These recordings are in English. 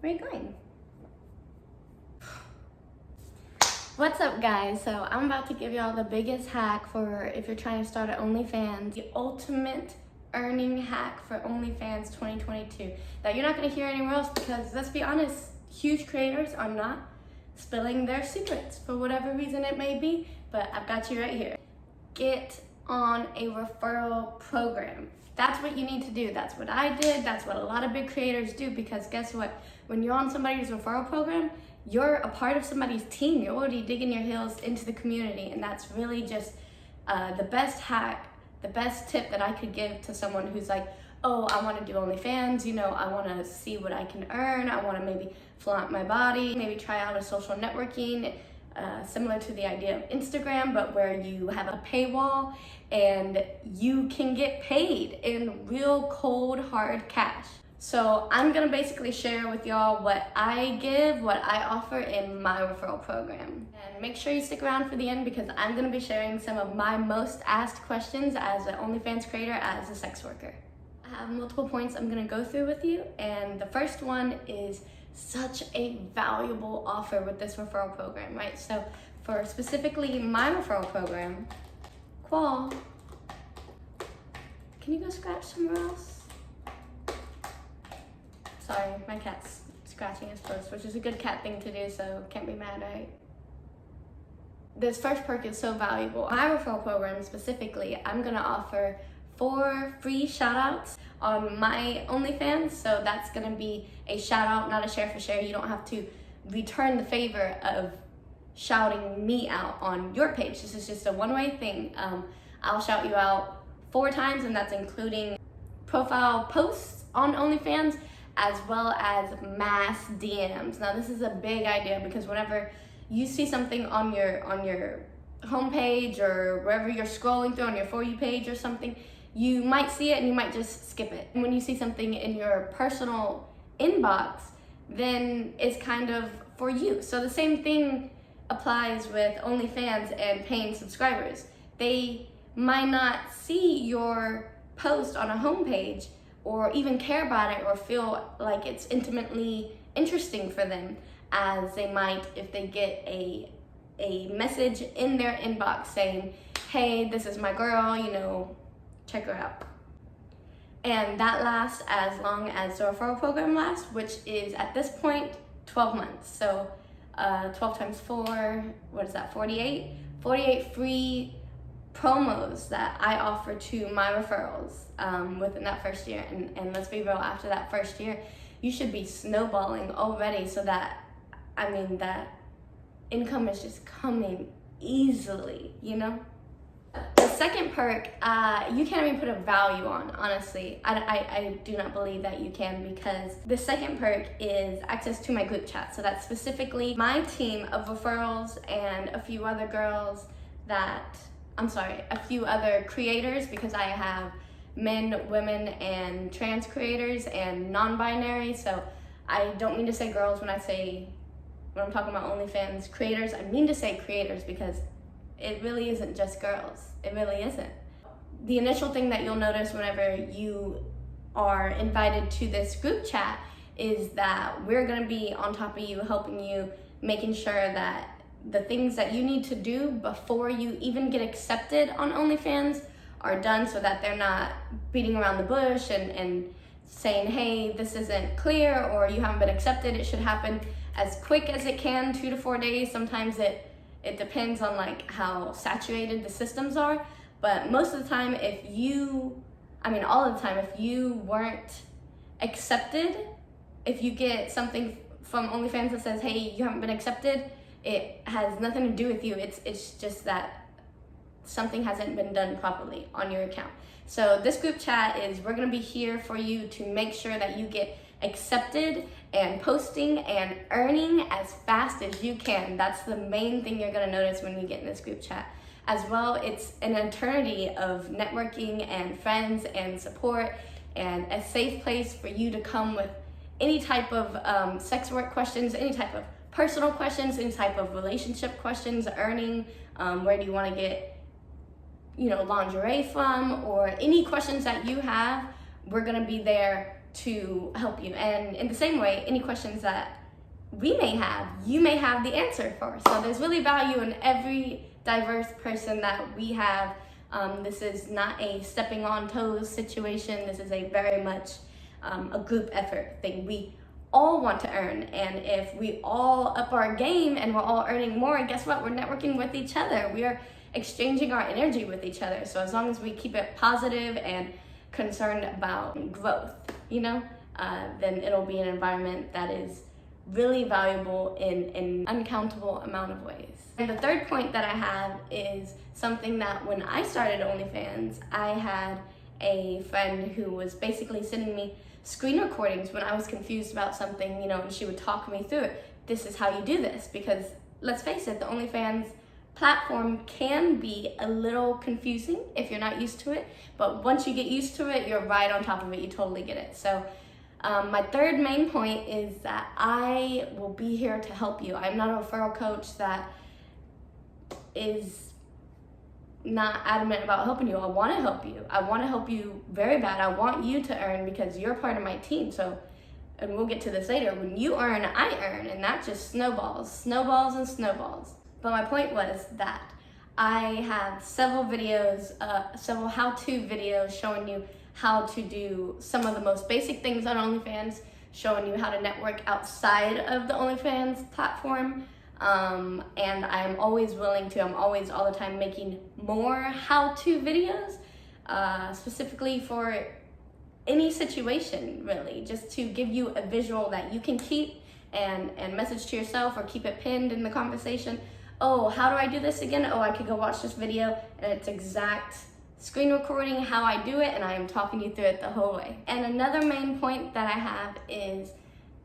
Where are you going? What's up, guys? So I'm about to give y'all the biggest hack for if you're trying to start an OnlyFans, the ultimate earning hack for OnlyFans 2022 that you're not going to hear anywhere else, because let's be honest, huge creators are not spilling their secrets for whatever reason it may be, but I've got you right here. Get on a referral program. That's what you need to do. That's what I did. That's what a lot of big creators do, because guess what? When you're on somebody's referral program, you're a part of somebody's team. You're already digging your heels into the community, and that's really just the best hack, the best tip that I could give to someone who's like, oh, I want to do OnlyFans, you know, I want to see what I can earn, I want to maybe flaunt my body, maybe try out a social networking, similar to the idea of Instagram, but where you have a paywall and you can get paid in real cold, hard cash. So I'm gonna basically share with y'all what I give, what I offer in my referral program. And make sure you stick around for the end, because I'm gonna be sharing some of my most asked questions as an OnlyFans creator, as a sex worker. I have multiple points I'm gonna go through with you, and the first one is such a valuable offer with this referral program, right? So for specifically my referral program, Qual, can you go scratch somewhere else? Sorry, my cat's scratching his post, which is a good cat thing to do, so can't be mad, right? This first perk is so valuable. My referral program specifically, I'm gonna offer 4 free shout outs on my OnlyFans. So that's gonna be a shout out, not a share for share. You don't have to return the favor of shouting me out on your page. This is just a one-way thing. I'll shout you out 4 times, and that's including profile posts on OnlyFans, as well as mass DMs. Now this is a big idea, because whenever you see something on your homepage or wherever you're scrolling through on your For You page or something, you might see it and you might just skip it. And when you see something in your personal inbox, then it's kind of for you. So the same thing applies with OnlyFans and paying subscribers. They might not see your post on a homepage or even care about it or feel like it's intimately interesting for them, as they might if they get a message in their inbox saying, hey, this is my girl, you know, check her out. And that lasts as long as the referral program lasts, which is at this point 12 months. So 12 times 4, what is that, 48? 48 free promos that I offer to my referrals within that first year. And let's be real, after that first year, you should be snowballing already, so that, I mean, that income is just coming easily, you know? The second perk, you can't even put a value on, honestly. I do not believe that you can, because the second perk is access to my group chat. So that's specifically my team of referrals and a few other girls a few other creators, because I have men, women, and trans creators and non-binary. So I don't mean to say girls when I'm talking about OnlyFans creators. I mean to say creators, because it really isn't just girls. It really isn't. The initial thing that you'll notice whenever you are invited to this group chat is that we're gonna be on top of you, helping you, making sure that the things that you need to do before you even get accepted on OnlyFans are done, so that they're not beating around the bush and saying, hey, this isn't clear, or you haven't been accepted. It should happen as quick as it can, 2 to 4 days. Sometimes it depends on like how saturated the systems are, but most of the time, all of the time, if you weren't accepted, if you get something from OnlyFans that says, hey, you haven't been accepted, it has nothing to do with you. It's just that something hasn't been done properly on your account. So this group chat we're gonna be here for you to make sure that you get accepted and posting and earning as fast as you can. That's the main thing you're gonna notice when you get in this group chat. As well, it's an eternity of networking and friends and support, and a safe place for you to come with any type of sex work questions, any type of personal questions, any type of relationship questions, earning, where do you want to get, lingerie from, or any questions that you have. We're gonna be there to help you. And in the same way, any questions that we may have, you may have the answer for. So there's really value in every diverse person that we have. This is not a stepping on toes situation. This is a very much a group effort thing. We all want to earn, and if we all up our game and we're all earning more, guess what? We're networking with each other. We are exchanging our energy with each other. So as long as we keep it positive and concerned about growth, then it'll be an environment that is really valuable in an uncountable amount of ways. And the third point that I have is something that when I started OnlyFans, I had a friend who was basically sending me screen recordings when I was confused about something, and she would talk me through it. This is how you do this, because let's face it, the OnlyFans platform can be a little confusing if you're not used to it, but once you get used to it, you're right on top of it. You totally get it. So my third main point is that I will be here to help you. I'm not a referral coach that is not adamant about helping you. I want to help you. I want to help you very bad. I want you to earn because you're part of my team. So, and we'll get to this later, when you earn, I earn, and that just snowballs and snowballs. But my point was that I have several videos, several how-to videos showing you how to do some of the most basic things on OnlyFans, showing you how to network outside of the OnlyFans platform. And I'm always willing to, I'm always all the time making more how-to videos, specifically for any situation, really, just to give you a visual that you can keep and message to yourself or keep it pinned in the conversation. Oh, how do I do this again? Oh, I could go watch this video and it's exact screen recording how I do it, and I am talking you through it the whole way. And another main point that I have is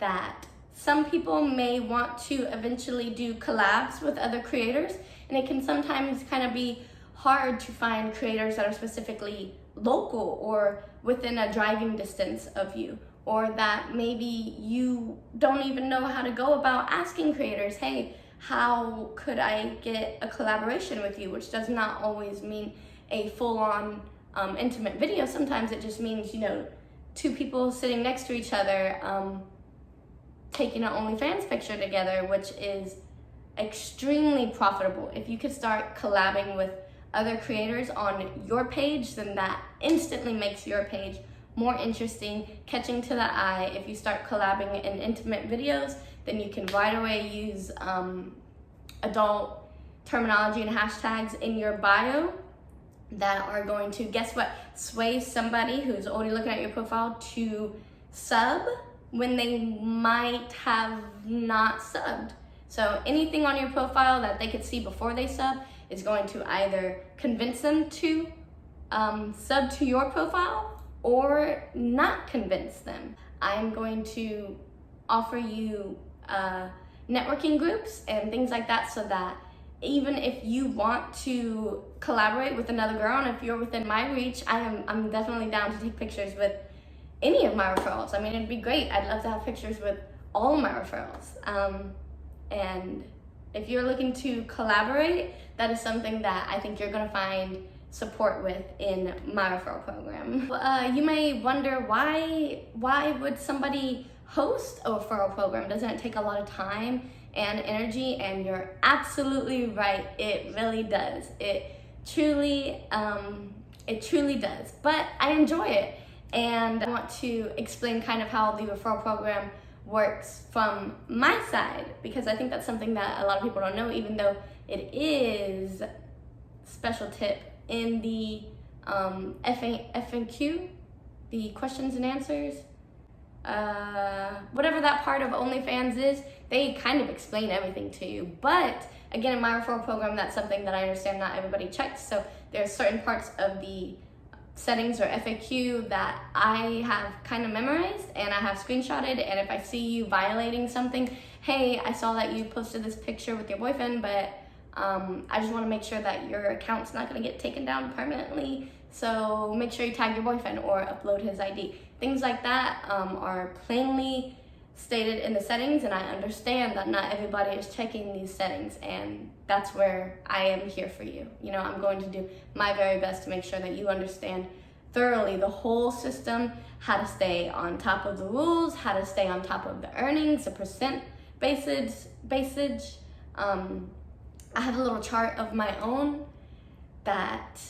that some people may want to eventually do collabs with other creators, and it can sometimes kind of be hard to find creators that are specifically local or within a driving distance of you, or that maybe you don't even know how to go about asking creators, hey, how could I get a collaboration with you? Which does not always mean a full-on intimate video. Sometimes it just means, two people sitting next to each other, taking an OnlyFans picture together, which is extremely profitable. If you could start collabing with other creators on your page, then that instantly makes your page more interesting, catching to the eye. If you start collabing in intimate videos, then you can right away use adult terminology and hashtags in your bio that are going to, guess what, sway somebody who's already looking at your profile to sub when they might have not subbed. So anything on your profile that they could see before they sub is going to either convince them to sub to your profile or not convince them. I'm going to offer you networking groups and things like that, so that even if you want to collaborate with another girl, and if you're within my reach, I'm definitely down to take pictures with any of my referrals. I mean, it'd be great. I'd love to have pictures with all of my referrals. And if you're looking to collaborate, that is something that I think you're gonna find support with in my referral program. You may wonder, why would somebody host a referral program? Doesn't it take a lot of time and energy? And you're absolutely right, it really does. It truly does, but I enjoy it. And I want to explain kind of how the referral program works from my side, because I think that's something that a lot of people don't know, even though it is special tip in the FAQ, the questions and answers, whatever that part of OnlyFans is, they kind of explain everything to you. But again, in my referral program, that's something that I understand not everybody checks. So there's certain parts of the settings or FAQ that I have kind of memorized and I have screenshotted, and if I see you violating something, hey, I saw that you posted this picture with your boyfriend, but I just want to make sure that your account's not going to get taken down permanently, so make sure you tag your boyfriend or upload his ID. Things like that are plainly stated in the settings, and I understand that not everybody is checking these settings, and that's where I am here for you. I'm going to do my very best to make sure that you understand thoroughly the whole system, how to stay on top of the rules, how to stay on top of the earnings, the percent basage. I have a little chart of my own that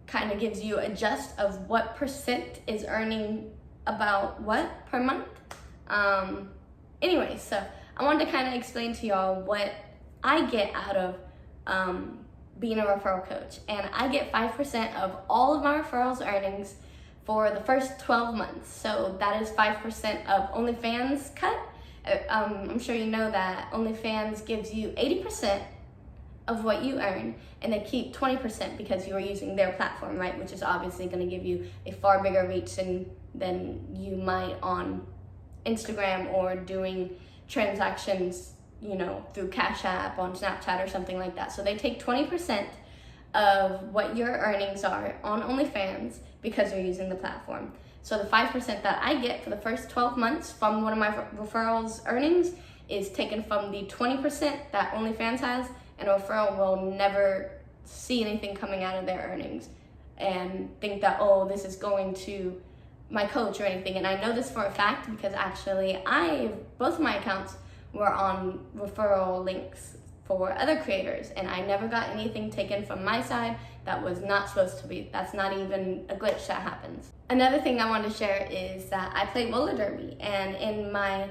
kind of gives you a gist of what percent is earning about what per month. Anyway, so I wanted to kind of explain to y'all what I get out of being a referral coach. And I get 5% of all of my referrals earnings for the first 12 months. So that is 5% of Onlyfans cut. I'm sure you know that Onlyfans gives you 80% of what you earn, and they keep 20% because you are using their platform, right? Which is obviously going to give you a far bigger reach than you might on Instagram or doing transactions, you know, through Cash App, on Snapchat or something like that. So they take 20% of what your earnings are on OnlyFans because you're using the platform. So the 5% that I get for the first 12 months from one of my referrals earnings is taken from the 20% that OnlyFans has, and a referral will never see anything coming out of their earnings and think that, oh, this is going to my coach or anything. And I know this for a fact because actually both of my accounts were on referral links for other creators, and I never got anything taken from my side that was not supposed to be. That's not even a glitch that happens. Another thing I wanted to share is that I play roller derby, and in my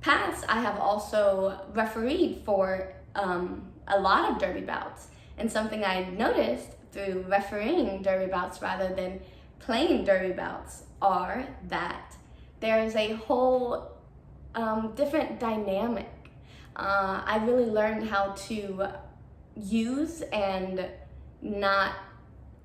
past I have also refereed for a lot of derby bouts. And something I noticed through refereeing derby bouts rather than playing derby bouts are that there is a whole different dynamic. I really learned how to use and not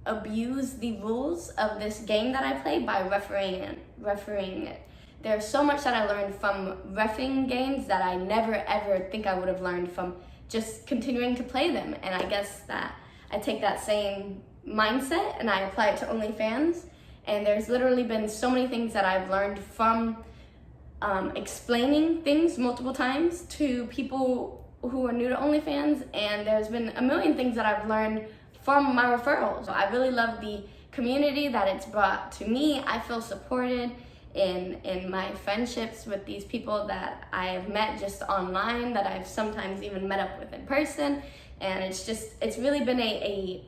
abuse the rules of this game that I play by refereeing it. There's so much that I learned from reffing games that I never ever think I would have learned from just continuing to play them. And I guess that I take that same mindset and I apply it to OnlyFans. And there's literally been so many things that I've learned from explaining things multiple times to people who are new to OnlyFans, and there's been a million things that I've learned from my referrals. I really love the community that it's brought to me. I feel supported in my friendships with these people that I have met just online, that I've sometimes even met up with in person, and it's really been a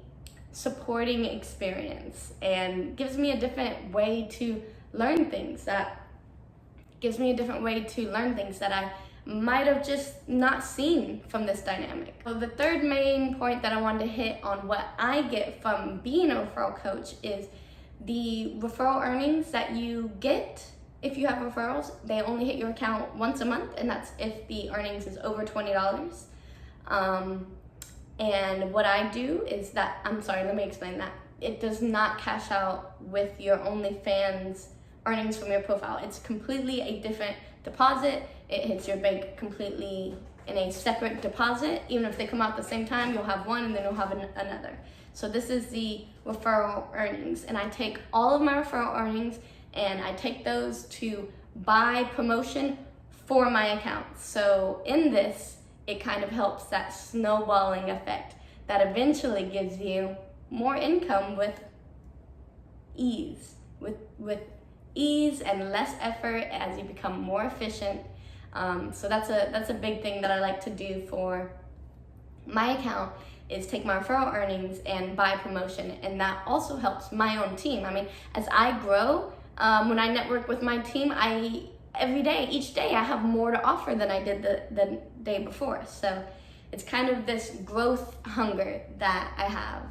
supporting experience and gives me a different way to learn things that I might have just not seen from this dynamic. So the third main point that I wanted to hit on what I get from being a referral coach is the referral earnings that you get. If you have referrals, they only hit your account once a month, and that's if the earnings is over $20. And what I do is that, let me explain that. It does not cash out with your OnlyFans earnings from your profile. It's completely a different deposit. It hits your bank completely in a separate deposit. Even if they come out at the same time, you'll have one and then you'll have another. So this is the referral earnings, and I take all of my referral earnings and I take those to buy promotion for my accounts. So in this, it kind of helps that snowballing effect that eventually gives you more income with ease, with ease and less effort as you become more efficient. So that's a big thing that I like to do for my account, is take my referral earnings and buy promotion, and that also helps my own team. I mean, as I grow, when I network with my team, each day I have more to offer than I did the day before. So it's kind of this growth hunger that I have.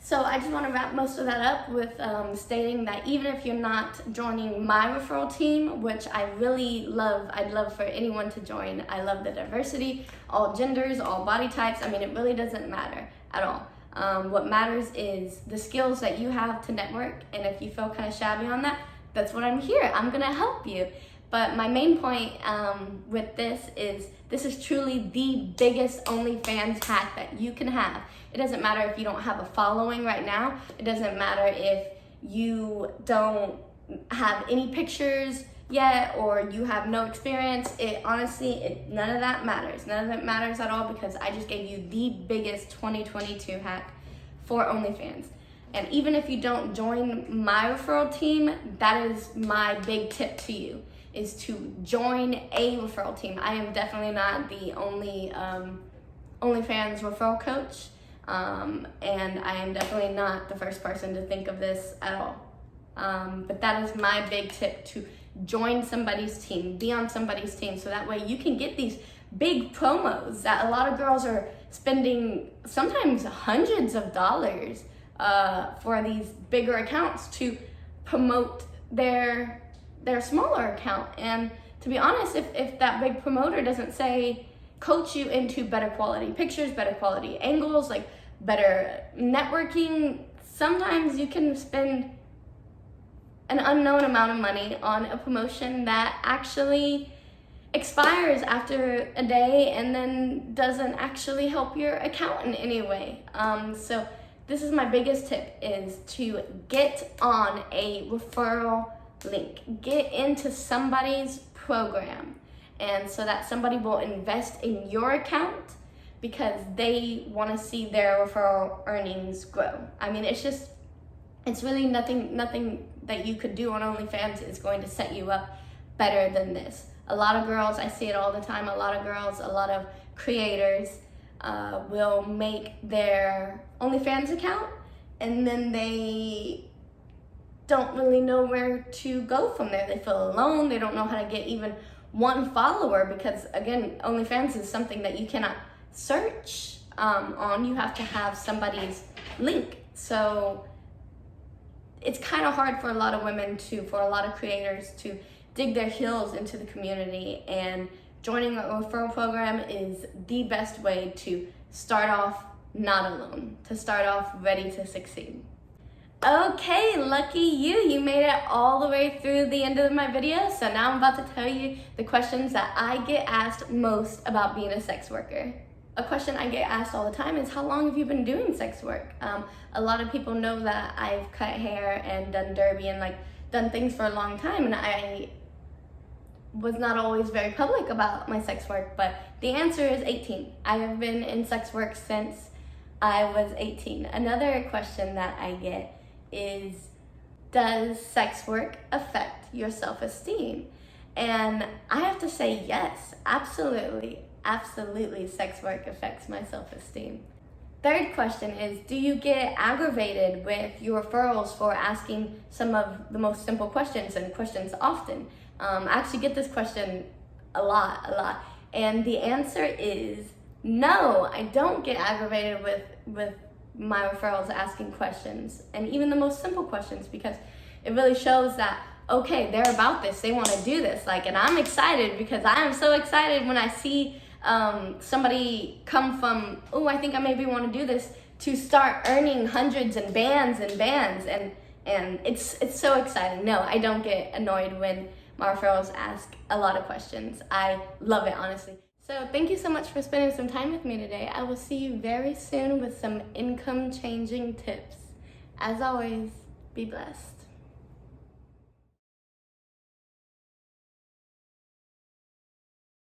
So I just want to wrap most of that up with stating that even if you're not joining my referral team, which I really love, I'd love for anyone to join. I love the diversity, all genders, all body types. I mean, it really doesn't matter at all. What matters is the skills that you have to network, and if you feel kind of shabby on that, that's what I'm here. I'm gonna help you. But my main point with this is truly the biggest OnlyFans hack that you can have. It doesn't matter if you don't have a following right now. It doesn't matter if you don't have any pictures yet or you have no experience. Honestly, none of that matters. None of it matters at all, because I just gave you the biggest 2022 hack for OnlyFans. And even if you don't join my referral team, that is my big tip to you, is to join a referral team. I am definitely not the only OnlyFans referral coach, and I am definitely not the first person to think of this at all. But that is my big tip, to join somebody's team, be on somebody's team, so that way you can get these big promos that a lot of girls are spending sometimes hundreds of dollars for these bigger accounts to promote their smaller account. And to be honest, if that big promoter doesn't say, coach you into better quality pictures, better quality angles, like better networking, sometimes you can spend an unknown amount of money on a promotion that actually expires after a day and then doesn't actually help your account in any way. So this is my biggest tip, is to get on a referral link, get into somebody's program, and so that somebody will invest in your account because they want to see their referral earnings grow. I mean, it's really nothing that you could do on OnlyFans is going to set you up better than this. A lot of girls, I see it all the time, a lot of creators will make their OnlyFans account and then they don't really know where to go from there. They feel alone, they don't know how to get even one follower, because again, OnlyFans is something that you cannot search on. You have to have somebody's link. So it's kind of hard for a lot of women for a lot of creators to dig their heels into the community, and joining a referral program is the best way to start off not alone, to start off ready to succeed. Okay, lucky you made it all the way through the end of my video. So now I'm about to tell you the questions that I get asked most about being a sex worker. A question I get asked all the time is, how long have you been doing sex work? A lot of people know that I've cut hair and done derby and done things for a long time, and I was not always very public about my sex work, but the answer is 18. I have been in sex work since I was 18. Another question that I get is, does sex work affect your self-esteem? And I have to say yes, absolutely sex work affects my self-esteem. Third question is, do you get aggravated with your referrals for asking some of the most simple questions and questions often? I actually get this question a lot. And the answer is no, I don't get aggravated with my referrals asking questions, and even the most simple questions, because it really shows that, okay, they're about this, they want to do this, and I'm excited, because I am so excited when I see somebody come from, oh, I think I maybe want to do this, to start earning hundreds and bands, and it's so exciting. No, I don't get annoyed when my referrals ask a lot of questions. I love it, honestly. So thank you so much for spending some time with me today. I will see you very soon with some income changing tips. As always, be blessed.